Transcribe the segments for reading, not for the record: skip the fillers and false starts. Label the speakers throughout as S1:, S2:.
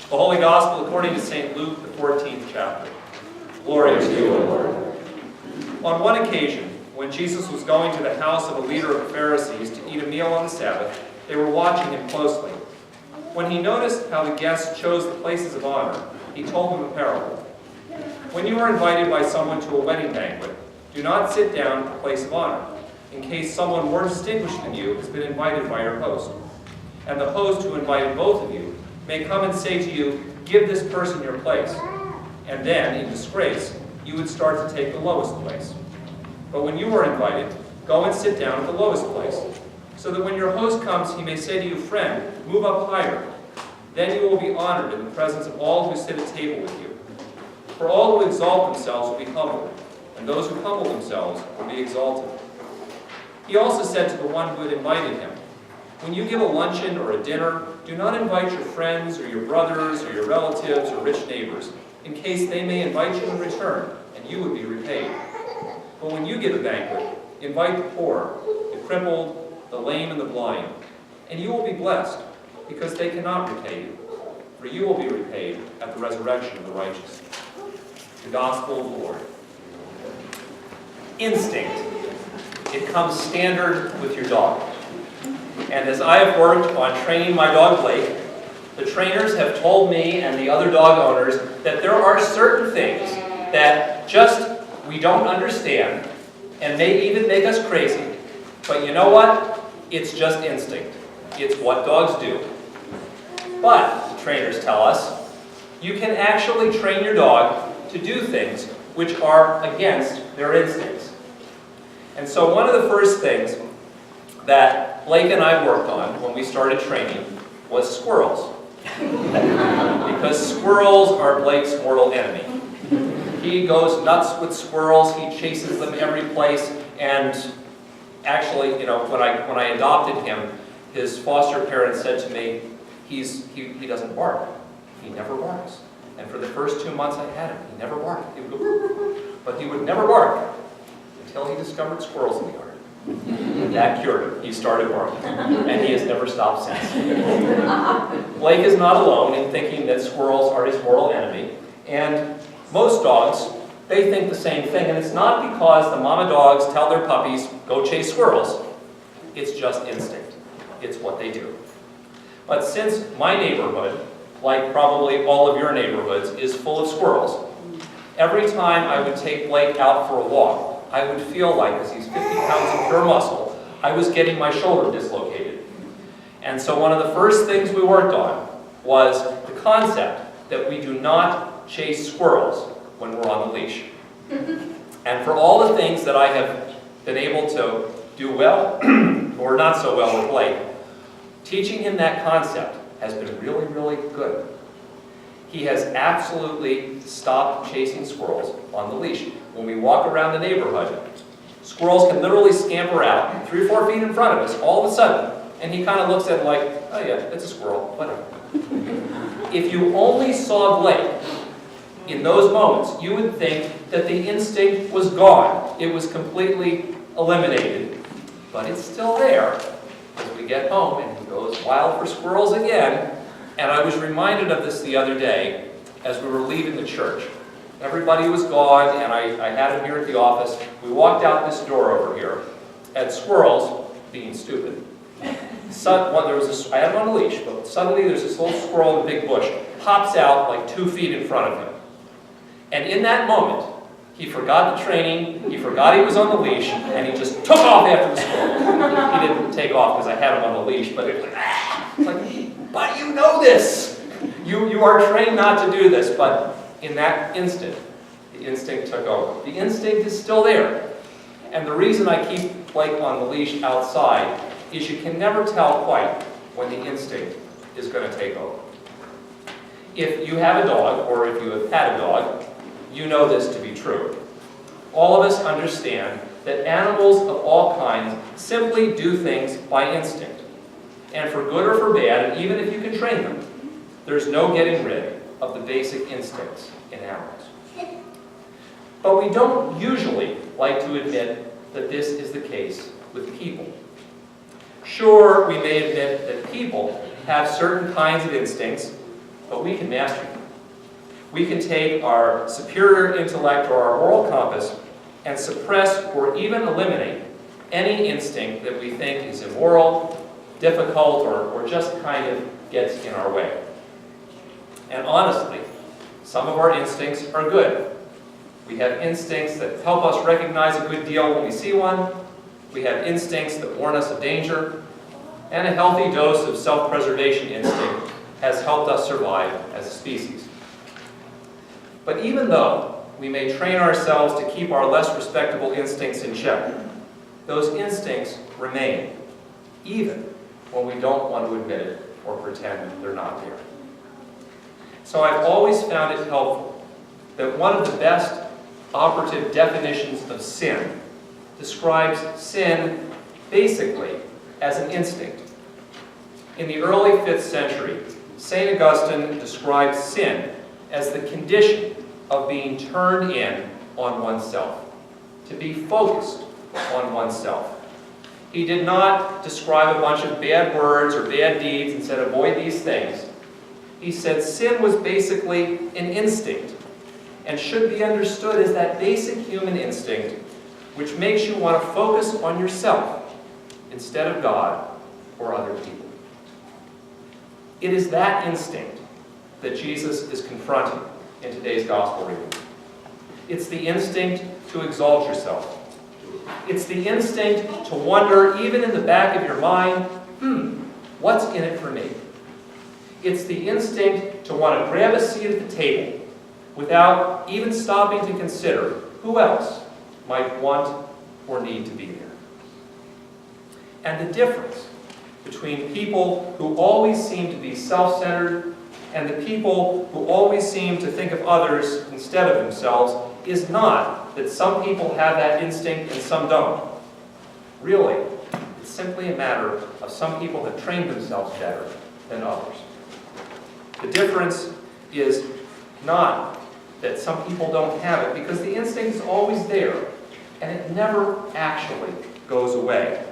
S1: The Holy Gospel according to St. Luke, the 14th chapter. Glory to you, O Lord. On one occasion, when Jesus was going to the house of a leader of the Pharisees to eat a meal on the Sabbath, they were watching him closely. When he noticed how the guests chose the places of honor, he told them a parable. When you are invited by someone to a wedding banquet, do not sit down at the place of honor, in case someone more distinguished than you has been invited by your host. And the host who invited both of you may come and say to you, "Give this person your place." And then, in disgrace, you would start to take the lowest place. But when you are invited, go and sit down at the lowest place, so that when your host comes, he may say to you, "Friend, move up higher." Then you will be honored in the presence of all who sit at table with you. For all who exalt themselves will be humbled, and those who humble themselves will be exalted. He also said to the one who had invited him, "When you give a luncheon or a dinner, do not invite your friends or your brothers or your relatives or rich neighbors, in case they may invite you in return, and you would be repaid. But when you give a banquet, invite the poor, the crippled, the lame, and the blind, and you will be blessed, because they cannot repay you, for you will be repaid at the resurrection of the righteous." The Gospel of the Lord. Instinct. It comes standard with your dog. And as I have worked on training my dog Blake, the trainers have told me and the other dog owners that there are certain things that just we don't understand and may even make us crazy. But you know what? It's just instinct. It's what dogs do. But, the trainers tell us, you can actually train your dog to do things which are against their instincts. And so one of the first things that Blake and I worked on when we started training was squirrels. Because squirrels are Blake's mortal enemy. He goes nuts with squirrels, he chases them every place, and actually, when I adopted him, his foster parents said to me, he doesn't bark. He never barks. And for the first 2 months I had him, he never barked. He would go, "Roo, roo, roo," but he would never bark until he discovered squirrels in the yard. That cured him. He started barking, and he has never stopped since. Blake is not alone in thinking that squirrels are his mortal enemy, and most dogs, they think the same thing, and it's not because the mama dogs tell their puppies, "Go chase squirrels." It's just instinct. It's what they do. But since my neighborhood, like probably all of your neighborhoods, is full of squirrels, every time I would take Blake out for a walk, I would feel like, as he's 50 pounds of pure muscle, I was getting my shoulder dislocated. And so one of the first things we worked on was the concept that we do not chase squirrels when we're on the leash. And for all the things that I have been able to do well, or not so well with Blake, teaching him that concept has been really, really good. He has absolutely stopped chasing squirrels on the leash. When we walk around the neighborhood, squirrels can literally scamper out 3 or 4 feet in front of us all of a sudden, and he kind of looks at it like, "Oh yeah, it's a squirrel, whatever." If you only saw Blake in those moments, you would think that the instinct was gone. It was completely eliminated. But it's still there as we get home, and he goes wild for squirrels again. And I was reminded of this the other day as we were leaving the church. Everybody was gone, and I had him here at the office. We walked out this door over here, and squirrels, being stupid, I had him on a leash, but suddenly there's this little squirrel in a big bush, pops out like 2 feet in front of him. And in that moment, he forgot the training, he forgot he was on the leash, and he just took off after the squirrel. He didn't take off because I had him on the leash, but it was like, ah! It's like, but you know this! You are trained not to do this, but in that instant, the instinct took over. The instinct is still there. And the reason I keep Blake on the leash outside is you can never tell quite when the instinct is going to take over. If you have a dog, or if you have had a dog, you know this to be true. All of us understand that animals of all kinds simply do things by instinct. And for good or for bad, and even if you can train them, there's no getting rid of the basic instincts in animals. But we don't usually like to admit that this is the case with people. Sure, we may admit that people have certain kinds of instincts, but we can master them. We can take our superior intellect or our moral compass and suppress or even eliminate any instinct that we think is immoral, difficult, or just kind of gets in our way. And honestly, some of our instincts are good. We have instincts that help us recognize a good deal when we see one. We have instincts that warn us of danger. And a healthy dose of self-preservation instinct has helped us survive as a species. But even though we may train ourselves to keep our less respectable instincts in check, those instincts remain, even when we don't want to admit it or pretend they're not there. So I've always found it helpful that one of the best operative definitions of sin describes sin basically as an instinct. In the early 5th century, St. Augustine described sin as the condition of being turned in on oneself, to be focused on oneself. He did not describe a bunch of bad words or bad deeds and said, avoid these things. He said sin was basically an instinct and should be understood as that basic human instinct which makes you want to focus on yourself instead of God or other people. It is that instinct that Jesus is confronting in today's gospel reading. It's the instinct to exalt yourself. It's the instinct to wonder, even in the back of your mind, what's in it for me? It's the instinct to want to grab a seat at the table without even stopping to consider who else might want or need to be there. And the difference between people who always seem to be self-centered and the people who always seem to think of others instead of themselves is not that some people have that instinct and some don't. Really, it's simply a matter of some people have trained themselves better than others. The difference is not that some people don't have it, because the instinct is always there, and it never actually goes away.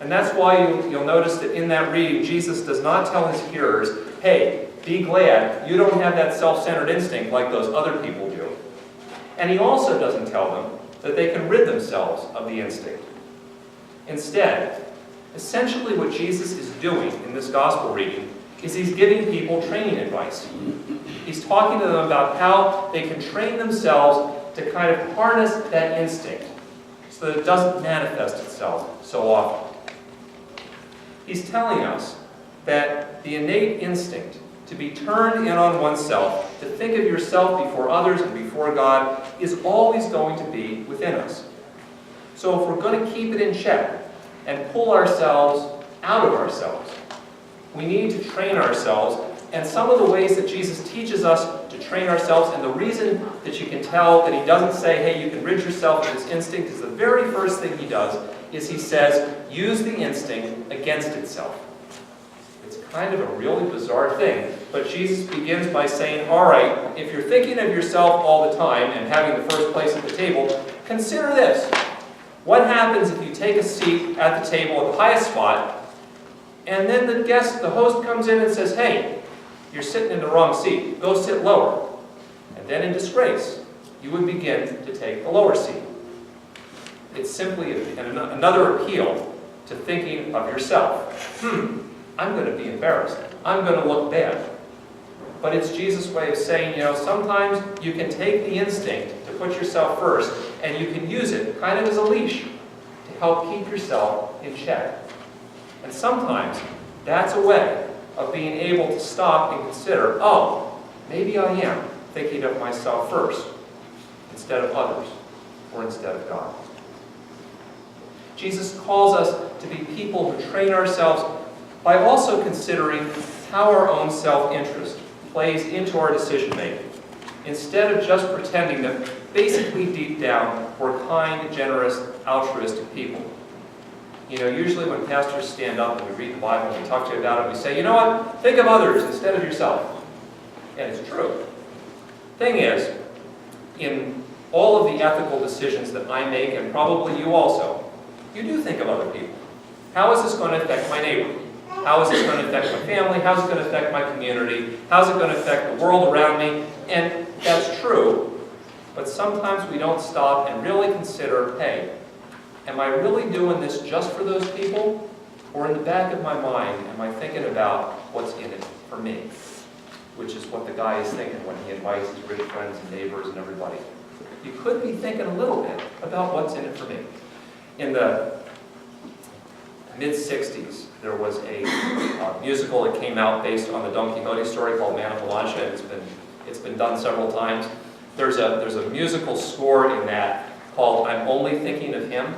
S1: And that's why you'll notice that in that reading, Jesus does not tell his hearers, hey, be glad you don't have that self-centered instinct like those other people do. And he also doesn't tell them that they can rid themselves of the instinct. Instead, essentially what Jesus is doing in this gospel reading is he's giving people training advice. He's talking to them about how they can train themselves to kind of harness that instinct so that it doesn't manifest itself so often. He's telling us that the innate instinct to be turned in on oneself, to think of yourself before others and before God, is always going to be within us. So if we're going to keep it in check and pull ourselves out of ourselves, we need to train ourselves. And some of the ways that Jesus teaches us to train ourselves, and the reason that you can tell that he doesn't say, hey, you can rid yourself of this instinct, is the very first thing he does is he says, use the instinct against itself. It's kind of a really bizarre thing, but Jesus begins by saying, all right, if you're thinking of yourself all the time and having the first place at the table, consider this. What happens if you take a seat at the table at the highest spot, and then the host comes in and says, hey, you're sitting in the wrong seat. Go sit lower. And then in disgrace, you would begin to take the lower seat. It's simply another appeal to thinking of yourself. I'm going to be embarrassed. I'm going to look bad. But it's Jesus' way of saying, sometimes you can take the instinct to put yourself first, and you can use it kind of as a leash to help keep yourself in check. And sometimes that's a way of being able to stop and consider, oh, maybe I am thinking of myself first instead of others or instead of God. Jesus calls us to be people who train ourselves by also considering how our own self-interest plays into our decision-making, instead of just pretending that basically deep down we're kind, generous, altruistic people. Usually when pastors stand up and we read the Bible and we talk to you about it, we say, you know what? Think of others instead of yourself. And it's true. Thing is, in all of the ethical decisions that I make, and probably you also, you do think of other people. How is this going to affect my neighbor? How is this going to affect my family? How is it going to affect my community? How is it going to affect the world around me? And that's true, but sometimes we don't stop and really consider, hey, am I really doing this just for those people? Or in the back of my mind, am I thinking about what's in it for me? Which is what the guy is thinking when he invites his rich friends and neighbors and everybody. You could be thinking a little bit about what's in it for me. In the mid-60s, there was a musical that came out based on the Don Quixote story called Man of La Mancha. It's been done several times. There's a musical score in that called I'm Only Thinking of Him.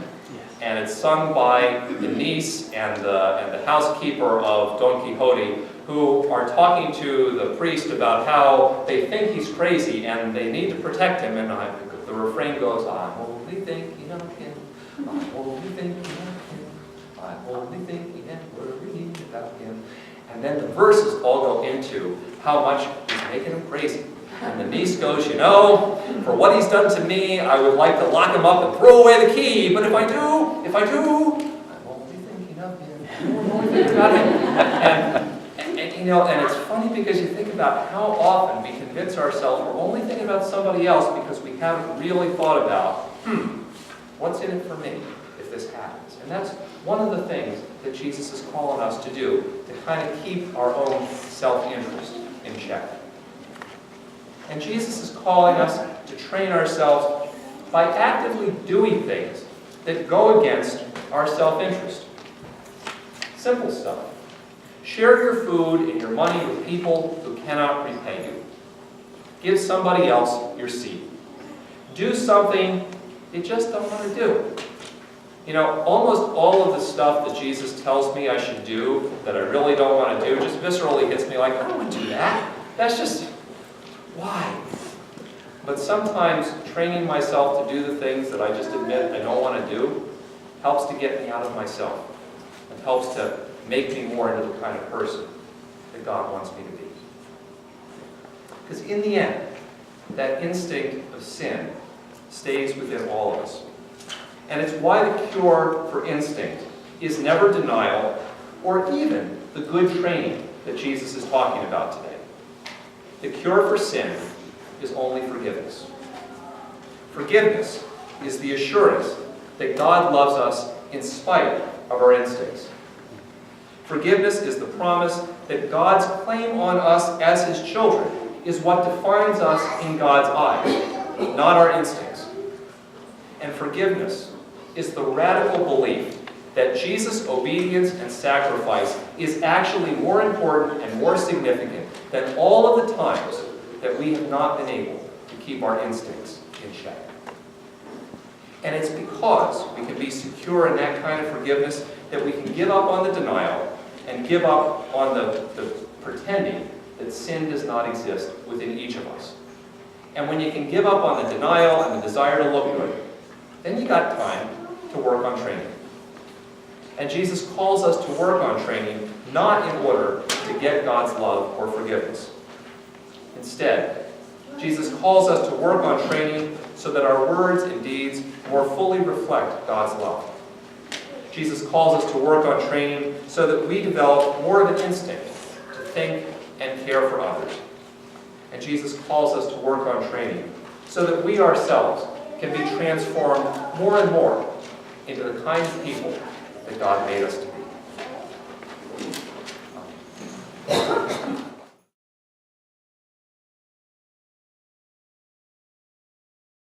S1: And it's sung by the niece and the housekeeper of Don Quixote, who are talking to the priest about how they think he's crazy and they need to protect him. And the refrain goes, I'm only thinking of him, I'm only thinking of him, I'm only thinking and worrying about him. And then the verses all go into how much he's making him crazy. And the niece goes, you know, for what he's done to me, I would like to lock him up and throw away the key. But if I do, I'm only thinking of him. I'm only thinking about him. And you know, and it's funny because you think about how often we convince ourselves we're only thinking about somebody else because we haven't really thought about, what's in it for me if this happens? And that's one of the things that Jesus is calling us to do, to kind of keep our own self-interest in check. And Jesus is calling us to train ourselves by actively doing things that go against our self-interest. Simple stuff. Share your food and your money with people who cannot repay you. Give somebody else your seat. Do something you just don't want to do. You know, almost all of the stuff that Jesus tells me I should do that I really don't want to do just viscerally hits me like, I don't want to do that. That's just... why? But sometimes training myself to do the things that I just admit I don't want to do helps to get me out of myself. It helps to make me more into the kind of person that God wants me to be. Because in the end, that instinct of sin stays within all of us. And it's why the cure for instinct is never denial or even the good training that Jesus is talking about today. The cure for sin is only forgiveness. Forgiveness is the assurance that God loves us in spite of our instincts. Forgiveness is the promise that God's claim on us as His children is what defines us in God's eyes, not our instincts. And forgiveness is the radical belief that Jesus' obedience and sacrifice is actually more important and more significant than all of the times that we have not been able to keep our instincts in check. And it's because we can be secure in that kind of forgiveness that we can give up on the denial and give up on the pretending that sin does not exist within each of us. And when you can give up on the denial and the desire to look good, then you got time to work on training. And Jesus calls us to work on training not in order to get God's love or forgiveness. Instead, Jesus calls us to work on training so that our words and deeds more fully reflect God's love. Jesus calls us to work on training so that we develop more of an instinct to think and care for others. And Jesus calls us to work on training so that we ourselves can be transformed more and more into the kind of people that God made us to be.